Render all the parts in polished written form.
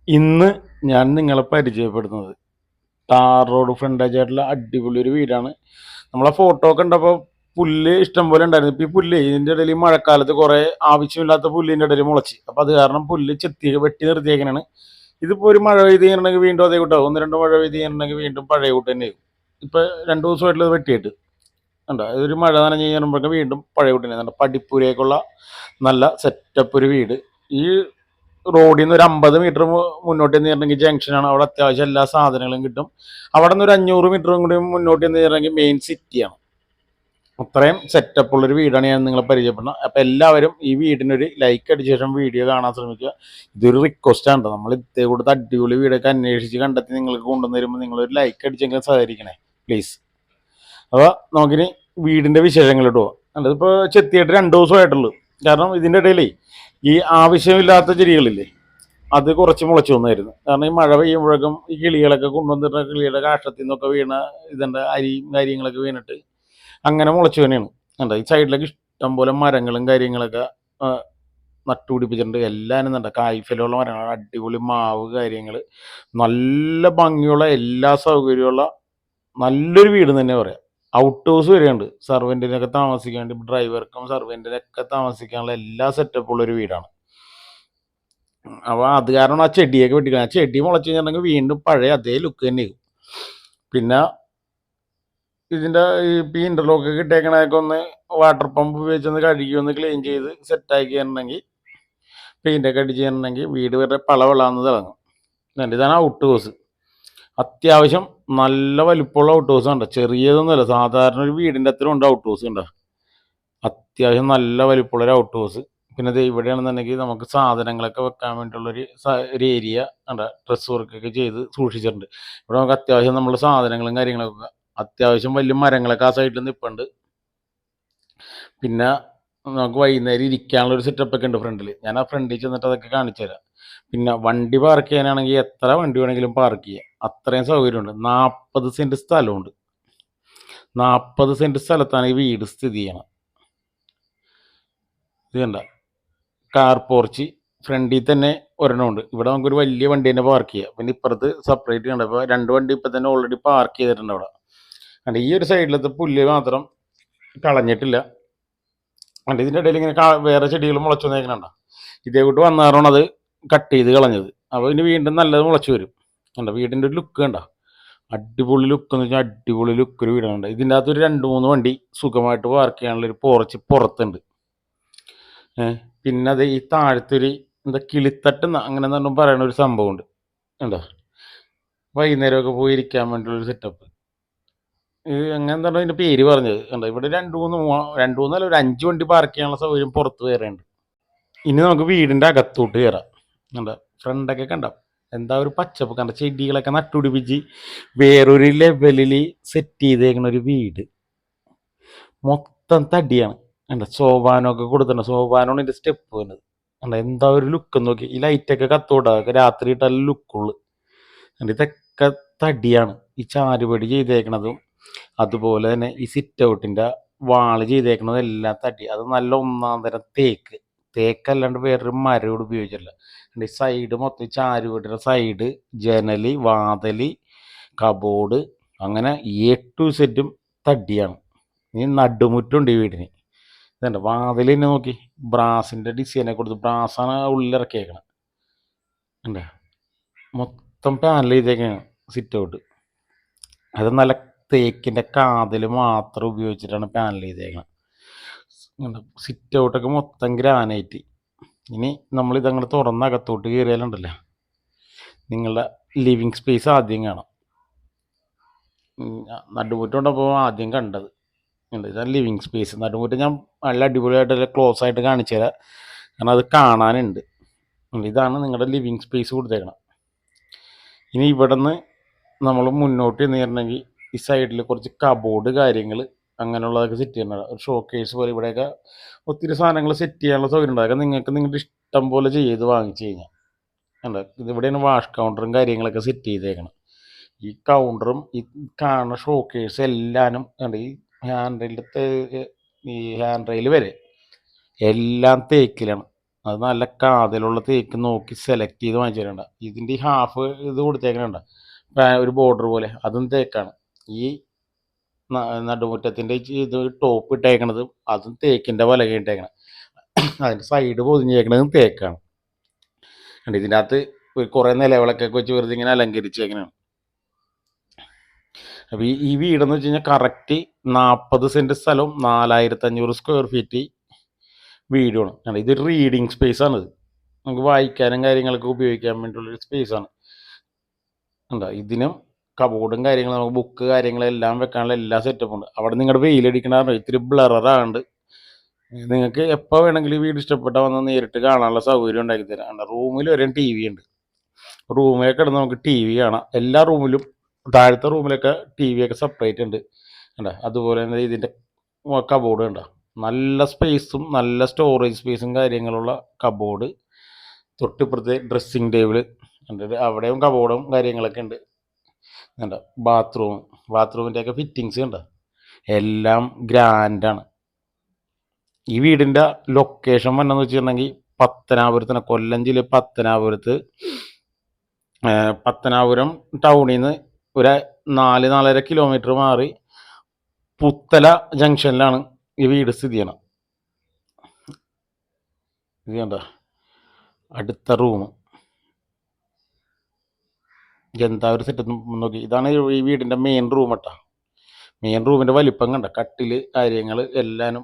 ഇന്ന് ഞാൻ നിങ്ങളെ പരിചയപ്പെടുത്തുന്നത് ടാർ റോഡ് ഫ്രണ്ടേജ് ആയിട്ടുള്ള അടിപൊളി ഒരു വീടാണ്. നമ്മളെ ഫോട്ടോ കണ്ടപ്പോൾ പുല്ല് ഇഷ്ടം പോലെ ഉണ്ടായിരുന്നു. ഇപ്പം ഈ പുല്ല് ഇതിൻ്റെ ഇടയിൽ ഈ മഴക്കാലത്ത് കുറേ ആവശ്യമില്ലാത്ത പുല്ലിൻ്റെ ഇടയിൽ മുളച്ച്, അപ്പോൾ അത് കാരണം പുല്ല് ചെത്തി വെട്ടി നിർത്തിയേക്കണാണ്. ഇതിപ്പോൾ ഒരു മഴ പെയ്ത് കഴിഞ്ഞിട്ടുണ്ടെങ്കിൽ വീണ്ടും അതേ കൂട്ടാവും, ഒന്ന് രണ്ട് മഴ പെയ്ത് കഴിഞ്ഞിട്ടുണ്ടെങ്കിൽ വീണ്ടും പഴയ കൂട്ട് തന്നെയാവും. ഇപ്പോൾ 2 ദിവസമായിട്ടുള്ളത് വെട്ടിയിട്ട് ഉണ്ടോ, ഇതൊരു മഴ നനഞ്ഞ് കഴിയുമ്പോഴേക്കും വീണ്ടും പഴയ കൂട്ട് തന്നെ. പഠിപ്പൂരേക്കുള്ള നല്ല സെറ്റപ്പ് ഒരു വീട്. ഈ റോഡിൽ നിന്ന് ഒരു 50 മീറ്റർ മുന്നോട്ട് എന്ന് പറഞ്ഞെങ്കിൽ ജംഗ്ഷനാണ്. അവിടെ അത്യാവശ്യം എല്ലാ സാധനങ്ങളും കിട്ടും. അവിടെ നിന്ന് ഒരു 500 മീറ്ററും കൂടി മുന്നോട്ട് എന്ന് പറഞ്ഞെങ്കിൽ മെയിൻ സിറ്റിയാണ്. അത്രയും സെറ്റപ്പ് ഉള്ളൊരു വീടാണ് ഞാൻ നിങ്ങളെ പരിചയപ്പെടുന്നത്. അപ്പം എല്ലാവരും ഈ വീടിനൊരു ലൈക്ക് അടിച്ച ശേഷം വീഡിയോ കാണാൻ ശ്രമിക്കുക. ഇതൊരു റിക്വസ്റ്റ് ആണ്. നമ്മൾ ഇതേ കൊടുത്ത് അടിപൊളി വീടൊക്കെ അന്വേഷിച്ച് കണ്ടെത്തി നിങ്ങൾക്ക് കൊണ്ടുവന്ന് തരുമ്പോൾ നിങ്ങളൊരു ലൈക്ക് അടിച്ചെങ്കിലും സഹകരിക്കണേ പ്ലീസ്. അപ്പോൾ നമുക്കിനി വീടിൻ്റെ വിശേഷങ്ങളിട്ട് പോവാം. അതിപ്പോൾ ചെത്തിയിട്ട് 2 ദിവസമായിട്ടുള്ളൂ. കാരണം ഇതിൻ്റെ ഇടയിലേ ഈ ആവശ്യമില്ലാത്ത ചെടികളില്ലേ, അത് കുറച്ച് മുളച്ചു വന്നായിരുന്നു. കാരണം ഈ മഴ പെയ്യുമ്പോഴേക്കും ഈ കിളികളൊക്കെ കൊണ്ടുവന്നിട്ട് കിളിയുടെ കാഷ്ടത്തിൽ നിന്നൊക്കെ വീണ ഇതിൻ്റെ അരിയും കാര്യങ്ങളൊക്കെ വീണിട്ട് അങ്ങനെ മുളച്ചു തന്നെയാണ്. കണ്ടോ, ഈ സൈഡിലൊക്കെ ഇഷ്ടംപോലെ മരങ്ങളും കാര്യങ്ങളൊക്കെ നട്ടുപിടിപ്പിച്ചിട്ടുണ്ട്. എല്ലാവരും കണ്ട കായ്ഫലമുള്ള മരങ്ങളാണ്. അടിപൊളി മാവ് കാര്യങ്ങൾ, നല്ല ഭംഗിയുള്ള എല്ലാ സൗകര്യമുള്ള നല്ലൊരു വീട് തന്നെ പറയാം. ഔട്ട് ഹൗസ് വരെയുണ്ട്. സർവൻറ്റിനൊക്കെ താമസിക്കാൻ വേണ്ടി, ഡ്രൈവർക്കും സർവൻറ്റിനൊക്കെ താമസിക്കാനുള്ള എല്ലാ സെറ്റപ്പുള്ളൊരു വീടാണ്. അപ്പോൾ അത് കാരണം ആ ചെടിയൊക്കെ വെട്ടിക്കണം. ആ ചെടി മുളച്ച് കഴിഞ്ഞിട്ടുണ്ടെങ്കിൽ വീണ്ടും പഴയ അതേ ലുക്ക് തന്നെയാവും. പിന്നെ ഇതിൻ്റെ ഈ ഇൻ്റർലോക്കൊക്കെ ഇട്ടേക്കണതൊക്കെ ഒന്ന് വാട്ടർ പമ്പ് ഉപയോഗിച്ചൊന്ന് കഴുകി ഒന്ന് ക്ലീൻ ചെയ്ത് സെറ്റാക്കി കഴിഞ്ഞിട്ടുണ്ടെങ്കിൽ, പെയിൻ്റൊക്കെ അടിച്ച് കഴിഞ്ഞിട്ടുണ്ടെങ്കിൽ വീട് വരെ പളവളാന്ന് തിളങ്ങും. ഇതാണ് ഔട്ട് ഹൗസ്. അത്യാവശ്യം നല്ല വലിപ്പമുള്ള ഔട്ട് ഹൗസ് ഉണ്ട്, ചെറിയതൊന്നുമല്ല. സാധാരണ ഒരു വീടിൻ്റെ അത്ര ഉണ്ട് ഔട്ട് ഹൗസ് ഉണ്ട്. അത്യാവശ്യം നല്ല വലിപ്പമുള്ളൊരു ഔട്ട് ഹൗസ്. പിന്നെ ഇത് ഇവിടെയാണെന്നുണ്ടെങ്കിൽ നമുക്ക് സാധനങ്ങളൊക്കെ വെക്കാൻ വേണ്ടിയിട്ടുള്ളൊരു ഒരു ഏരിയ ഉണ്ട്. ഡ്രസ് വർക്കൊക്കെ ചെയ്ത് സൂക്ഷിച്ചിട്ടുണ്ട്. ഇവിടെ നമുക്ക് അത്യാവശ്യം നമ്മൾ സാധനങ്ങളും കാര്യങ്ങളൊക്കെ, അത്യാവശ്യം വലിയ മരങ്ങളൊക്കെ ആ സൈഡിൽ നിൽപ്പുണ്ട്. പിന്നെ നമുക്ക് വൈകുന്നേരം ഇരിക്കാനുള്ളൊരു സെറ്റപ്പൊക്കെ ഉണ്ട് ഫ്രണ്ടിൽ. ഞാൻ ആ ഫ്രണ്ടിൽ ചെന്നിട്ട് അതൊക്കെ കാണിച്ചു തരാം. പിന്നെ വണ്ടി പാർക്ക് ചെയ്യാനാണെങ്കിൽ എത്ര വണ്ടി വേണമെങ്കിലും പാർക്ക് ചെയ്യാം, അത്രയും സൗകര്യമുണ്ട്. 40 സെൻറ്റ് സ്ഥലമുണ്ട്. 40 സെൻറ്റ് സ്ഥലത്താണ് ഈ വീട് സ്ഥിതി ചെയ്യണം. ഇത് കണ്ട കാർ പോർച്ച് ഫ്രണ്ടിൽ തന്നെ ഒരെണ്ണമുണ്ട്. ഇവിടെ നമുക്കൊരു വലിയ വണ്ടി തന്നെ പാർക്ക് ചെയ്യാം. പിന്നെ ഇപ്പുറത്ത് സെപ്പറേറ്റ് ഉണ്ട്. അപ്പോൾ 2 വണ്ടി ഇപ്പം തന്നെ ഓൾറെഡി പാർക്ക് ചെയ്തിട്ടുണ്ട് അവിടെ. അല്ല, ഈ ഒരു സൈഡിലത്തെ പുല്ല് മാത്രം കളഞ്ഞിട്ടില്ല. അല്ല, ഇതിൻ്റെ ഇടയിൽ ഇങ്ങനെ വേറെ ചെടികൾ മുളച്ചു വന്നേക്കണുണ്ടോ. ഇതേ കൂട്ട് വന്നാറാണ് അത് കട്ട് ചെയ്ത് കളഞ്ഞത്. അപ്പോൾ ഇതിന് വീണ്ടും നല്ലത് മുളച്ചു വരും. കണ്ടോ വീടിൻ്റെ ഒരു ലുക്ക് കണ്ട, അടിപൊളി ലുക്ക് എന്ന് വെച്ചാൽ അടിപൊളി ലുക്ക് ഒരു വീടാണ്. ഇതിൻ്റെ അകത്തൊരു 2-3 വണ്ടി സുഖമായിട്ട് പാർക്ക് ചെയ്യാനുള്ളൊരു പോർച്ച് പുറത്തുണ്ട്. പിന്നെ അത് ഈ താഴത്തൊരു എന്താ കിളിത്തട്ട് അങ്ങനെ തന്നെ പറയുന്ന ഒരു സംഭവമുണ്ട്. ഉണ്ടോ, വൈകുന്നേരമൊക്കെ പോയി ഇരിക്കാൻ വേണ്ടിയുള്ളൊരു സെറ്റപ്പ്. ഇത് എങ്ങനെ എന്താണ് അതിൻ്റെ പേര് പറഞ്ഞത്. കണ്ടോ, ഇവിടെ 2-3 ഒരു 5 വണ്ടി പാർക്ക് ചെയ്യാനുള്ള സൗകര്യം പുറത്ത് വേറെ ഉണ്ട്. ഇനി നമുക്ക് വീടിൻ്റെ അകത്തോട്ട് കയറാം. കണ്ടോ, ഫ്രണ്ടൊക്കെ കണ്ട എന്താ ഒരു പച്ചപ്പ്, കണ്ട ചെടികളൊക്കെ നട്ടുപിടിപ്പിച്ച് വേറൊരു ലെവലിൽ സെറ്റ് ചെയ്തേക്കണ ഒരു വീട്. മൊത്തം തടിയാണ്. കണ്ട സോപാനമൊക്കെ കൊടുത്തിട്ടുണ്ട്. സോപാനമാണ് ഇതിൻ്റെ സ്റ്റെപ്പ് വരുന്നത്. കണ്ട എന്താ ഒരു ലുക്ക് നോക്കി. ഈ ലൈറ്റൊക്കെ കത്തോടാ രാത്രി ഇട്ടാൽ ലുക്കുള്ളു. ഇതൊക്കെ തടിയാണ്. ഈ ചാരുപടി ചെയ്തേക്കണതും അതുപോലെ തന്നെ ഈ സിറ്റ് ഔട്ടിൻ്റെ വാള് ചെയ്തേക്കണതും എല്ലാം തടി. അത് നല്ല 1-ാം തരം തേക്കല്ലാണ്ട് വേറൊരു മരം ഇവിടെ ഉപയോഗിച്ചില്ല. ഈ സൈഡ് മൊത്തം ചാരുപടിയുടെ സൈഡ്, ജനല്, വാതില്, കബോർഡ്, അങ്ങനെ A to Z തടിയാണ്. ഇനി നടുമുറ്റുണ്ട് ഈ വീടിന്. ഇതുണ്ട് വാതിൽ തന്നെ നോക്കി, ബ്രാസിൻ്റെ ഡിസൈനൊക്കെ കൊടുത്ത് ബ്രാസാണ് ഉള്ളിലിറക്കിയേക്കണം. ഉണ്ട് മൊത്തം പാനൽ ചെയ്തേക്കാണ് സിറ്റ് ഔട്ട്. അത് നല്ല തേക്കിൻ്റെ കാതിൽ മാത്രം ഉപയോഗിച്ചിട്ടാണ് പാനൽ ചെയ്തേക്കണം. സിറ്റ് ഔട്ടൊക്കെ മൊത്തം ഗ്രാനൈറ്റ്. ഇനി നമ്മളിതങ്ങനെ തുറന്ന് അകത്തോട്ട് കയറിയാലുണ്ടല്ലോ, നിങ്ങളുടെ ലിവിങ് സ്പേസ് ആദ്യം കാണാം. നടുമുറ്റുണ്ടപ്പോൾ ആദ്യം കണ്ടത് ഇതാണ് ലിവിങ് സ്പേസ്. നടുമുറ്റം ഞാൻ നല്ല അടിപൊളിയായിട്ട് ക്ലോസ് ആയിട്ട് കാണിച്ചു തരാം, കാരണം അത് കാണാനുണ്ട്. ഇതാണ് നിങ്ങളുടെ ലിവിങ് സ്പേസ് കൊടുത്തേക്കണം. ഇനി ഇവിടെ നിന്ന് നമ്മൾ മുന്നോട്ട് ചെന്നിട്ടുണ്ടെങ്കിൽ ഈ സൈഡിൽ കുറച്ച് കബോർഡ് കാര്യങ്ങൾ അങ്ങനെയുള്ളതൊക്കെ സെറ്റ് ചെയ്യണം. ഒരു ഷോ കേസ് പോലെ ഇവിടെയൊക്കെ ഒത്തിരി സാധനങ്ങൾ സെറ്റ് ചെയ്യാനുള്ള സൗകര്യം ഉണ്ട്. അതൊക്കെ നിങ്ങൾക്ക് നിങ്ങളുടെ ഇഷ്ടം പോലെ ചെയ്ത് വാങ്ങിച്ചു കഴിഞ്ഞാൽ ഉണ്ട്. ഇതിവിടെയാണ് വാഷ് കൗണ്ടറും കാര്യങ്ങളൊക്കെ സെറ്റ് ചെയ്തേക്കണം. ഈ കൗണ്ടറും ഈ കാണുന്ന ഷോ കേസ് എല്ലാനും ഉണ്ട്. ഈ ഹാൻഡ് റെയിൽ വരെ എല്ലാം തേക്കിലാണ്. അത് നല്ല കാതലുള്ള തേക്ക് നോക്കി സെലക്ട് ചെയ്ത് വാങ്ങിച്ചിട്ടുണ്ട്. ഇതിൻ്റെ ഈ ഹാഫ് ഇത് കൊടുത്തേക്കണുണ്ട്, ഒരു ബോർഡർ പോലെ, അതും തേക്കാണ്. ഈ നടുമുറ്റത്തിൻ്റെ ഇത് ടോപ്പ് ഇട്ടേക്കണതും അതും തേക്കിൻ്റെ പലക ഇട്ടേക്കണം. അതിൻ്റെ സൈഡ് പൊതിഞ്ഞേക്കണതും തേക്കാണ്. കണ്ടോ ഇതിൻ്റെ അകത്ത് കുറേ നിലവിളക്കൊക്കെ വെച്ച് വെറുതെ ഇങ്ങനെ അലങ്കരിച്ചേക്കണാണ്. അപ്പോൾ ഈ വീടെന്ന് വെച്ച് കഴിഞ്ഞാൽ കറക്റ്റ് 40 സെൻറ്റ് സ്ഥലവും 4500 സ്ക്വയർ ഫീറ്റ് വീടുമാണ്. കണ്ടോ ഇതൊരു റീഡിങ് സ്പേസ് ആണിത്. നമുക്ക് വായിക്കാനും കാര്യങ്ങളൊക്കെ ഉപയോഗിക്കാൻ വേണ്ടിയുള്ളൊരു സ്പേസാണ്. ഉണ്ടോ ഇതിനും കബോർഡും കാര്യങ്ങളും, നമുക്ക് ബുക്ക് കാര്യങ്ങളെല്ലാം വെക്കാനുള്ള എല്ലാ സെറ്റപ്പും ഉണ്ട്. അവിടെ നിങ്ങളുടെ വെയിലടിക്കണ ഇത്തിരി ബ്ലറാണ്ട്, നിങ്ങൾക്ക് എപ്പോൾ വേണമെങ്കിലും ഈ വീട് ഇഷ്ടപ്പെട്ടാൽ വന്ന് നേരിട്ട് കാണാനുള്ള സൗകര്യം ഉണ്ടാക്കി തരാം. റൂമിൽ വരെ ടി വി ഉണ്ട്. റൂമിൽ കിടന്ന് നമുക്ക് ടി വി കാണാം. എല്ലാ റൂമിലും താഴത്തെ റൂമിലൊക്കെ ടി വി ഒക്കെ സെപ്പറേറ്റ് ഉണ്ട്. കണ്ടോ അതുപോലെ തന്നെ ഇതിൻ്റെ കബോർഡ് കണ്ടോ, നല്ല സ്പേസും നല്ല സ്റ്റോറേജ് സ്പേസും കാര്യങ്ങളുള്ള കബോർഡ്. തൊട്ടിപ്പുറത്ത് ഡ്രസ്സിങ് ടേബിള് ഉണ്ട്, അവിടെയും കബോർഡും കാര്യങ്ങളൊക്കെ ഉണ്ട്. കണ്ടോ ബാത്റൂമിൻ്റെയൊക്കെ ഫിറ്റിങ്സ് കണ്ടോ, എല്ലാം ഗ്രാൻഡാണ്. ഈ വീടിൻ്റെ ലൊക്കേഷൻ വന്നെന്ന് വെച്ചിട്ടുണ്ടെങ്കിൽ പത്തനാപുരത്തിന്, കൊല്ലം ജില്ല പത്തനാപുരം ടൗണിൽ നിന്ന് ഒരു 4-4.5 കിലോമീറ്റർ മാറി പുത്തല ജംഗ്ഷനിലാണ് ഈ വീട് സ്ഥിതി ചെയ്യണം. ഇത് കണ്ടോ അടുത്ത റൂം, എന്താ ഒരു സെറ്റ് നോക്കി. ഇതാണ് ഈ വീടിൻ്റെ മെയിൻ റൂം കേട്ടോ. മെയിൻ റൂമിൻ്റെ വലിപ്പം കണ്ട, കട്ടില് കാര്യങ്ങൾ എല്ലാനും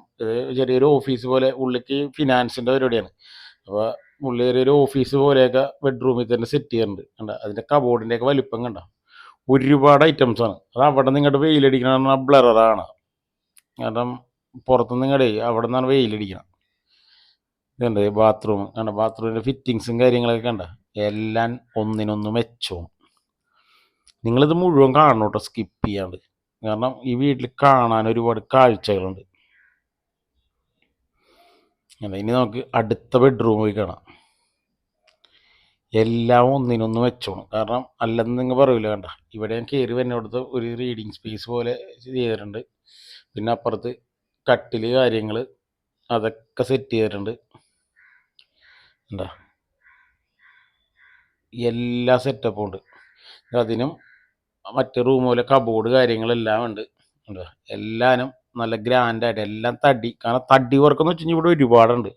ചെറിയൊരു ഓഫീസ് പോലെ. ഉള്ളിലേക്ക് ഫിനാൻസിൻ്റെ പരിപാടിയാണ്. അപ്പോൾ ഉള്ളിൽ ചെറിയൊരു ഓഫീസ് പോലെയൊക്കെ ബെഡ്റൂമിൽ തന്നെ സെറ്റ് ചെയ്യാറുണ്ട്. കണ്ട അതിൻ്റെ കബോർഡിൻ്റെയൊക്കെ വലിപ്പം കണ്ട, ഒരുപാട് ഐറ്റംസാണ്. അത് അവിടെ നിങ്ങളുടെ വെയിലടിക്കണ ബ്ലറാണ്, കാരണം പുറത്തുനിന്ന് നിങ്ങളുടെ അവിടെ നിന്നാണ് വെയിലടിക്കണം. ഇതുണ്ട് ബാത്റൂം കണ്ട, ബാത്റൂമിൻ്റെ ഫിറ്റിങ്സും കാര്യങ്ങളൊക്കെ കണ്ട, എല്ലാം ഒന്നിനൊന്ന് മെച്ചവും. നിങ്ങളിത് മുഴുവൻ കാണണം കേട്ടോ, സ്കിപ്പ് ചെയ്യാണ്ട്. കാരണം ഈ വീട്ടിൽ കാണാൻ ഒരുപാട് കാഴ്ചകളുണ്ട്. ഇനി നമുക്ക് അടുത്ത ബെഡ്റൂം പോയി കാണാം. എല്ലാം ഒന്നിനൊന്ന് വെച്ചോണം. കാരണം അല്ലെന്ന് നിങ്ങൾ പറയില്ല. കണ്ട ഇവിടെ ഞാൻ കയറി വരുന്നിടത്ത് ഒരു റീഡിങ് സ്പേസ് പോലെ ചെയ്തിട്ടുണ്ട്. പിന്നെ അപ്പുറത്ത് കട്ടില് കാര്യങ്ങൾ അതൊക്കെ സെറ്റ് ചെയ്തിട്ടുണ്ട്. എന്താ എല്ലാ സെറ്റപ്പും ഉണ്ട്. അതിനും മറ്റേ റൂം പോലെ കബോർഡ് കാര്യങ്ങളെല്ലാം ഉണ്ട്. എന്താ എല്ലാനും നല്ല ഗ്രാൻഡായിട്ട് എല്ലാം തടി. കാരണം തടി വർക്ക് എന്ന് വെച്ച് കഴിഞ്ഞാൽ ഇവിടെ ഒരുപാടുണ്ട്.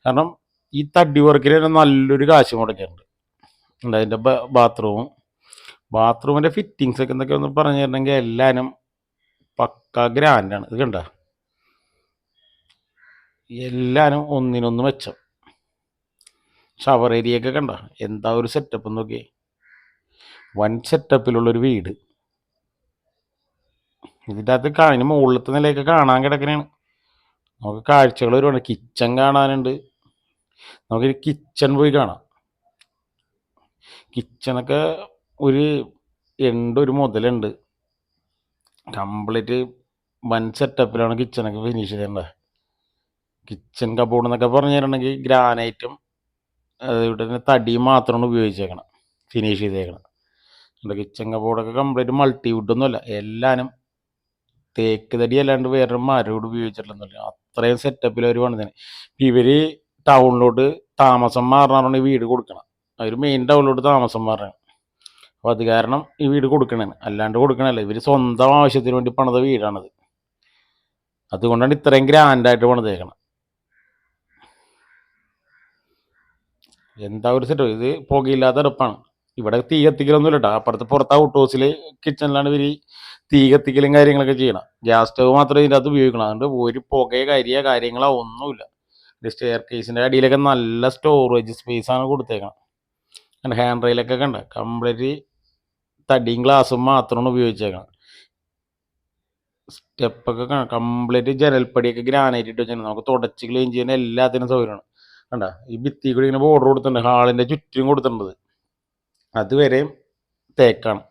കാരണം ഈ തടി വർക്കിന് തന്നെ നല്ലൊരു കാശ് മുടക്കിയിട്ടുണ്ട്. ഉണ്ട് അതിൻ്റെ ബാത്റൂമിൻ്റെ ഫിറ്റിങ്സ് ഒക്കെ എന്തൊക്കെ ഒന്ന് പറഞ്ഞു തരണമെങ്കിൽ എല്ലാനും പക്ക ഗ്രാൻഡാണ്. ഇത് കണ്ട എല്ലാനും ഒന്നിനൊന്ന് മെച്ചം. ഷവർ ഏരിയ ഒക്കെ കണ്ട, എന്താ ഒരു സെറ്റപ്പ് നോക്കി. വൻ സെറ്റപ്പിലുള്ളൊരു വീട്. ഇതിൻ്റെ അകത്ത് കഴിഞ്ഞ മുകളിലത്തെ നിലയൊക്കെ കാണാൻ കിടക്കണേണ്. നമുക്ക് കാഴ്ചകൾ ഒരുപാട്. കിച്ചൺ കാണാനുണ്ട്. നമുക്ക് കിച്ചൺ പോയി കാണാം. കിച്ചണൊക്കെ ഒരു ഒരു മുതലുണ്ട്. കംപ്ലീറ്റ് വൻ സെറ്റപ്പിലാണ് കിച്ചണൊക്കെ ഫിനിഷ് ചെയ്തേണ്ടത്. കിച്ചൺ കബോർഡ് എന്നൊക്കെ പറഞ്ഞു തരണമെങ്കിൽ ഗ്രാനൈറ്റും ഇവിടെ തന്നെ തടിയും മാത്രമാണ് ഉപയോഗിച്ചേക്കണം, ഫിനിഷ് ചെയ്തേക്കണം. കിച്ചൺ കബോർഡൊക്കെ കംപ്ലീറ്റ് മൾട്ടിവുഡൊന്നുമല്ല, എല്ലാനും തേക്ക് തടി അല്ലാണ്ട് വേറൊരു മരയോട് ഉപയോഗിച്ചിട്ടില്ലെന്നില്ല. അത്രയും സെറ്റപ്പിൽ അവർ പണിതന്നെ. ഇവർ ടൗണിലോട്ട് താമസം മാറണമാണ് ഈ വീട് കൊടുക്കണം. അവർ മെയിൻ ടൗണിലോട്ട് താമസം മാറണം. അപ്പോൾ അത് കാരണം ഈ വീട് കൊടുക്കണേ, അല്ലാണ്ട് കൊടുക്കണല്ല. ഇവർ സ്വന്തം ആവശ്യത്തിന് വേണ്ടി പണിത വീടാണത്. അതുകൊണ്ടാണ് ഇത്രയും ഗ്രാൻഡായിട്ട് പണിതേക്കണം. എന്താ ഒരു സെറ്റ്. ഇത് പുകയില്ലാത്ത അടുപ്പാണ്. ഇവിടെ തീ കത്തിക്കലൊന്നുമില്ല കേട്ടോ. അപ്പുറത്ത് പുറത്ത് ഔട്ട് ഹൗസിൽ കിച്ചണിലാണ് ഇവർ തീ കത്തിക്കലും കാര്യങ്ങളൊക്കെ ചെയ്യണം. ഗ്യാസ് സ്റ്റവ് മാത്രമേ ഇതിൻ്റെ അകത്ത് ഉപയോഗിക്കണം. അതുകൊണ്ട് ഒരു പുകയോ കാര്യങ്ങളോ ഒന്നുമില്ല. സ്റ്റെയർ കേസിൻ്റെ അടിയിലൊക്കെ നല്ല സ്റ്റോറേജ് സ്പേസാണ് കൊടുത്തേക്കണം. ഹാൻഡ് റെയിലൊക്കെ കണ്ട കംപ്ലീറ്റ് തടിയും ഗ്ലാസും മാത്രമാണ് ഉപയോഗിച്ചേക്കണം. സ്റ്റെപ്പൊക്കെ കംപ്ലീറ്റ് ജനൽപ്പടിയൊക്കെ ഗ്രാനൈറ്റ് ഇട്ട് വെച്ചാൽ നമുക്ക് തുടച്ച് ക്ലീൻ ചെയ്യുന്ന എല്ലാത്തിനും സൗകര്യമാണ്. കണ്ട ഈ ഭിത്തി കൂടി ഇങ്ങനെ ബോർഡർ കൊടുത്തിട്ടുണ്ട്, ഹാളിൻ്റെ ചുറ്റും കൊടുത്തിട്ടുണ്ട്. അതുവരെയും തേക്കാണ്.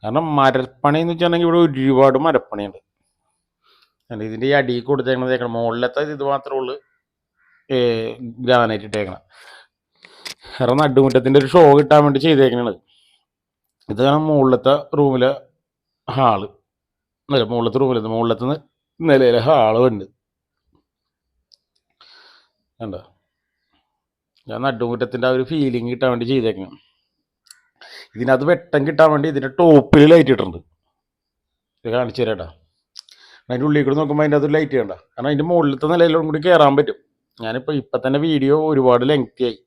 കാരണം മരപ്പണി എന്ന് വെച്ചിട്ടുണ്ടെങ്കിൽ ഇവിടെ ഒരുപാട് മരപ്പണിയുണ്ട്. ഇതിൻ്റെ ഈ അടിയിൽ കൊടുത്തേക്കണം തേക്കണം. മുകളിലത്തെ ഇത് മാത്രമേ ഉള്ളൂ ഗ്രാനൈറ്റ് ഇട്ടേക്കണം. കാരണം നടുമുറ്റത്തിൻ്റെ ഒരു ഷോ കിട്ടാൻ വേണ്ടി ചെയ്തേക്കണത്. ഇതാണ് മുകളിലത്തെ റൂമിലെ ഹാള്. മുകളിലത്തെ മുകളിലത്തെ നിലയിലെ ഹാള് ഉണ്ട്. കണ്ടോ ഞാൻ നടുമുറ്റത്തിൻ്റെ ആ ഒരു ഫീലിംഗ് കിട്ടാൻ വേണ്ടി ചെയ്തേക്കണം. ഇതിനകത്ത് വെട്ടം കിട്ടാൻ വേണ്ടി ഇതിൻ്റെ ടോപ്പിൽ ലൈറ്റ് ഇട്ടിട്ടുണ്ട്. ഇത് കാണിച്ചു തരാട്ടാ. അതിൻ്റെ ഉള്ളിൽ കൂടി നോക്കുമ്പോൾ അതിൻ്റെ അത് ലൈറ്റ് കണ്ട. കാരണം അതിൻ്റെ മുകളിലത്തെ നിലയിലും കൂടി കയറാൻ പറ്റും. ഞാനിപ്പോൾ ഇപ്പം തന്നെ വീഡിയോ ഒരുപാട് ലെങ്തി ആയി.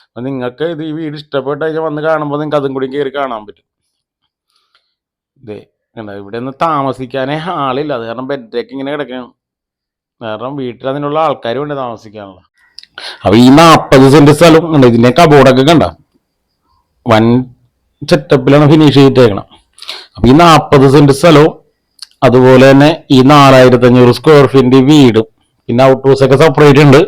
അപ്പം നിങ്ങൾക്ക് ഇത് ഈ വീഡിയോ ഇഷ്ടപ്പെട്ട് കഴിഞ്ഞാൽ വന്ന് കാണുമ്പോൾ നിങ്ങൾക്ക് അതും കൂടി കയറി കാണാൻ പറ്റും. ഇതേ കണ്ട, ഇവിടെ നിന്ന് താമസിക്കാനേ ആളില്ല. അത് കാരണം ബെഡൊക്കെ ഇങ്ങനെ കിടക്കണം. കാരണം വീട്ടിൽ അതിനുള്ള ആൾക്കാർ വേണ്ടി താമസിക്കാനുള്ള. അപ്പോൾ ഈ 40 സെൻറ്റ് സ്ഥലം ഉണ്ട്. ഇതിൻ്റെ കബോർഡൊക്കെ കണ്ട വൻ സെറ്റപ്പിലാണ് ഫിനിഷ് ചെയ്തിട്ടേക്കണം. അപ്പോൾ ഈ 40 സെൻറ്റ് സ്ഥലവും അതുപോലെ തന്നെ ഈ 4500 സ്ക്വയർ ഫീറ്റിൻ്റെ വീടും പിന്നെ ഔട്ട് ഹൗസൊക്കെ സെപ്പറേറ്റ് ഉണ്ട്.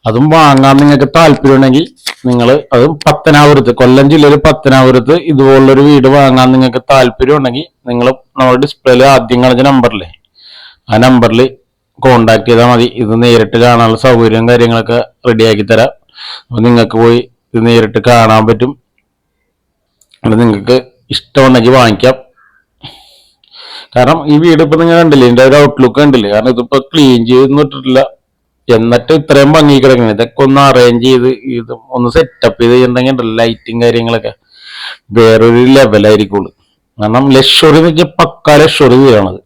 അതും വാങ്ങാൻ നിങ്ങൾക്ക് താല്പര്യം ഉണ്ടെങ്കിൽ നിങ്ങൾ അതും പത്തനാപുരത്ത്, കൊല്ലം ജില്ലയിൽ പത്തനാപുരത്ത് ഇതുപോലുള്ളൊരു വീട് വാങ്ങാൻ നിങ്ങൾക്ക് താല്പര്യം ഉണ്ടെങ്കിൽ നിങ്ങൾ നമ്മുടെ ഡിസ്പ്ലേയിൽ ആദ്യം കാണിച്ച നമ്പറില്ലേ, ആ നമ്പറിൽ കോണ്ടാക്ട് ചെയ്താൽ മതി. ഇത് നേരിട്ട് കാണാനുള്ള സൗകര്യവും കാര്യങ്ങളൊക്കെ റെഡിയാക്കി തരാം. അപ്പോൾ നിങ്ങൾക്ക് പോയി ഇത് നേരിട്ട് കാണാൻ പറ്റും. അത് നിങ്ങൾക്ക് ഇഷ്ടമുണ്ടെങ്കിൽ വാങ്ങിക്കാം. കാരണം ഈ വീട് ഇപ്പം നിങ്ങൾ കണ്ടില്ലേ, ഇതിൻ്റെ ഒരു ഔട്ട്ലുക്ക് കണ്ടില്ലേ. കാരണം ഇതിപ്പോൾ ക്ലീൻ ചെയ്തൊന്നും ഇട്ടിട്ടില്ല, എന്നിട്ട് ഇത്രയും ഭംഗി കിടക്കണം. ഇതൊക്കെ ഒന്ന് അറേഞ്ച് ചെയ്ത് ഇത് ഒന്ന് സെറ്റപ്പ് ചെയ്ത് ചെയ്യണ്ടെങ്കിൽ ലൈറ്റും കാര്യങ്ങളൊക്കെ വേറൊരു ലെവലായിരിക്കുള്ളൂ. കാരണം ലക്ഷറി എന്ന് വെച്ചാൽ പക്കാ ലക്ഷറി വീടാണത്,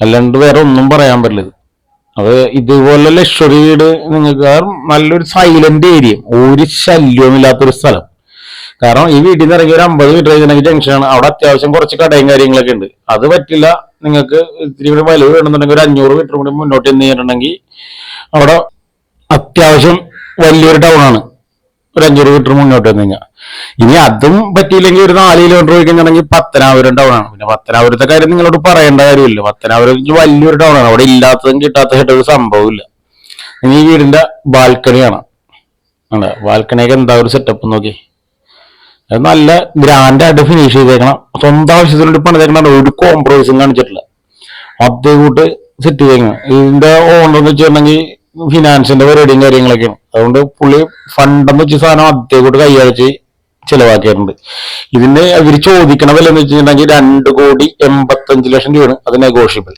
അല്ലാണ്ട് വേറെ ഒന്നും പറയാൻ പറ്റില്ല. അത് ഇതുപോലെ ലക്ഷറി വീട് നിങ്ങൾക്ക് നല്ലൊരു സൈലന്റ് ഏരിയ, ഒരു ശല്യവും ഇല്ലാത്തൊരു സ്ഥലം. കാരണം ഈ വീട്ടിൽ നിന്ന് ഇറങ്ങി ഒരു 50 മീറ്റർ കഴിഞ്ഞെങ്കിൽ ജംഗ്ഷനാണ്. അവിടെ അത്യാവശ്യം കുറച്ച് കടയും കാര്യങ്ങളൊക്കെ ഉണ്ട്. അത് പറ്റില്ല, നിങ്ങൾക്ക് ഇത്തിരി കൂടി വലുത് വേണമെന്നുണ്ടെങ്കിൽ ഒരു 500 മീറ്റർ കൂടി മുന്നോട്ട് ചെന്ന് കഴിഞ്ഞിട്ടുണ്ടെങ്കിൽ അവിടെ അത്യാവശ്യം വലിയൊരു ടൗൺ ആണ്. ഒരു 500 മീറ്റർ മുന്നോട്ട് വന്നു കഴിഞ്ഞാൽ. ഇനി അതും പറ്റിയില്ലെങ്കിൽ ഒരു 4 കിലോമീറ്റർ പോയി കഴിഞ്ഞിട്ടുണ്ടെങ്കിൽ പത്തനാപുരം ടൗൺ ആണ്. പിന്നെ പത്തനാപുരത്തെ കാര്യം നിങ്ങളോട് പറയേണ്ട കാര്യമില്ല. പത്തനാപുരം വലിയൊരു ടൗൺ ആണ്. അവിടെ ഇല്ലാത്തതും കിട്ടാത്തതായിട്ട് ഒരു സംഭവമില്ല. ഇനി ഈ വീടിന്റെ ബാൽക്കണിയാണ്. ബാൽക്കണിയൊക്കെ എന്താ ഒരു സെറ്റപ്പ് നോക്കി. അത് നല്ല ഗ്രാൻഡായിട്ട് ഫിനിഷ് ചെയ്തേക്കണം. സ്വന്തം ആവശ്യത്തിനോട് പണിതേക്കണം. ഒരു കോംപ്രമൈസും കാണിച്ചിട്ടില്ല. അതേ കൂട്ട് സെറ്റ് ചെയ്തേക്കണം. ഇതിന്റെ ഓണർ എന്ന് വെച്ചിട്ടുണ്ടെങ്കിൽ ഫിനാൻസിന്റെ പരിപാടിയും കാര്യങ്ങളൊക്കെയാണ്. അതുകൊണ്ട് പുള്ളി ഫണ്ടെന്ന് വെച്ച സാധനം അതേ കൂട്ട് കൈയടച്ച് ചിലവാക്കിയിട്ടുണ്ട്. ഇതിന് ഇവർ ചോദിക്കണ വില എന്ന് വെച്ചിട്ടുണ്ടെങ്കിൽ 2,85,00,000 രൂപയാണ്. അത് നെഗോഷ്യബിൾ.